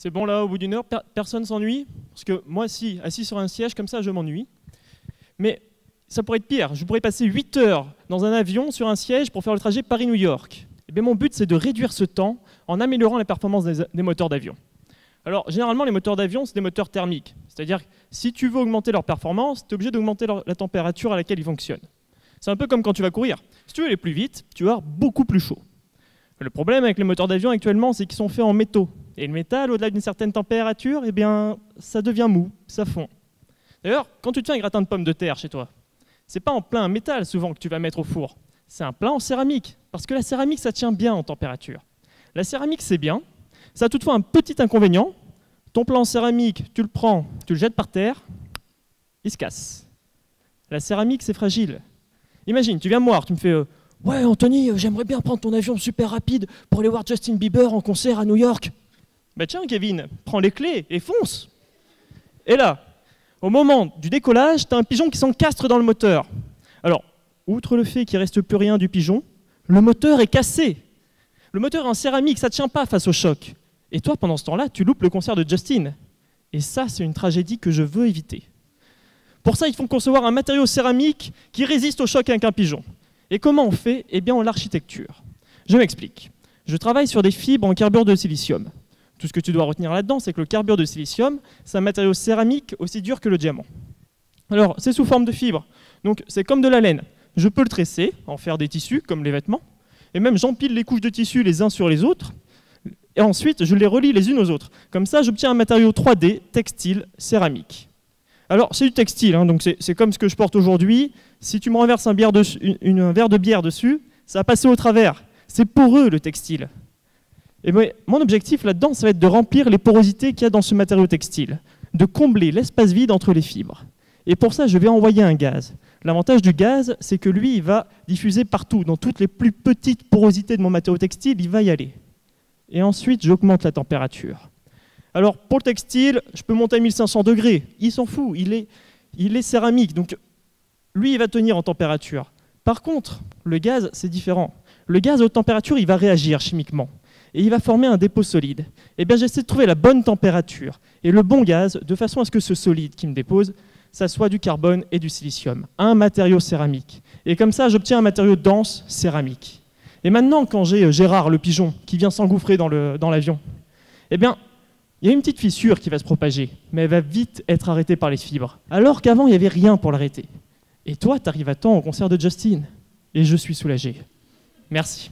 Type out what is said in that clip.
C'est bon là, au bout d'une heure, personne s'ennuie? Parce que moi, si, assis sur un siège comme ça, je m'ennuie. Mais ça pourrait être pire. Je pourrais passer 8 heures dans un avion sur un siège pour faire le trajet Paris-New York. Et bien, mon but, c'est de réduire ce temps en améliorant la performance des moteurs d'avion. Alors, généralement, les moteurs d'avion, c'est des moteurs thermiques. C'est-à-dire que si tu veux augmenter leur performance, tu es obligé d'augmenter la température à laquelle ils fonctionnent. C'est un peu comme quand tu vas courir. Si tu veux aller plus vite, tu vas avoir beaucoup plus chaud. Le problème avec les moteurs d'avion actuellement, c'est qu'ils sont faits en métaux. Et le métal, au-delà d'une certaine température, eh bien, ça devient mou, ça fond. D'ailleurs, quand tu te fais un gratin de pommes de terre chez toi, c'est pas en plein métal souvent que tu vas mettre au four. C'est un plat en céramique. Parce que la céramique, ça tient bien en température. La céramique, c'est bien. Ça a toutefois un petit inconvénient. Ton plat en céramique, tu le prends, tu le jettes par terre, il se casse. La céramique, c'est fragile. Imagine, tu viens me voir, tu me fais ouais, Anthony, j'aimerais bien prendre ton avion super rapide pour aller voir Justin Bieber en concert à New York. Bah tiens, Kevin, prends les clés et fonce. Et là, au moment du décollage, tu as un pigeon qui s'encastre dans le moteur. Alors, outre le fait qu'il ne reste plus rien du pigeon, le moteur est cassé. Le moteur est en céramique, ça ne tient pas face au choc. Et toi, pendant ce temps-là, tu loupes le concert de Justin. Et ça, c'est une tragédie que je veux éviter. Pour ça, il faut concevoir un matériau céramique qui résiste au choc avec un pigeon. Et comment on fait? Eh bien, en l'architecture. Je m'explique. Je travaille sur des fibres en carbure de silicium. Tout ce que tu dois retenir là-dedans, c'est que le carbure de silicium, c'est un matériau céramique aussi dur que le diamant. Alors, c'est sous forme de fibres. Donc, c'est comme de la laine. Je peux le tresser, en faire des tissus, comme les vêtements. Et même, j'empile les couches de tissus les uns sur les autres. Et ensuite, je les relie les unes aux autres. Comme ça, j'obtiens un matériau 3D, textile, céramique. Alors, c'est du textile, hein, donc c'est comme ce que je porte aujourd'hui. Si tu me renverses un verre de bière dessus, ça va passer au travers. C'est poreux, le textile. Et mon objectif là-dedans, ça va être de remplir les porosités qu'il y a dans ce matériau textile, de combler l'espace vide entre les fibres. Et pour ça, je vais envoyer un gaz. L'avantage du gaz, c'est que lui, il va diffuser partout, dans toutes les plus petites porosités de mon matériau textile, il va y aller. Et ensuite, j'augmente la température. Alors, pour le textile, je peux monter à 1500 degrés. Il s'en fout, il est céramique, donc lui, il va tenir en température. Par contre, le gaz, c'est différent. Le gaz à haute température, il va réagir chimiquement. Et il va former un dépôt solide. Eh bien, j'essaie de trouver la bonne température et le bon gaz, de façon à ce que ce solide qui me dépose, ça soit du carbone et du silicium, un matériau céramique. Et comme ça, j'obtiens un matériau dense céramique. Et maintenant, quand j'ai Gérard, le pigeon, qui vient s'engouffrer dans l'avion, eh bien, il y a une petite fissure qui va se propager, mais elle va vite être arrêtée par les fibres. Alors qu'avant, il n'y avait rien pour l'arrêter. Et toi, tu arrives à temps au concert de Justin. Et je suis soulagé. Merci.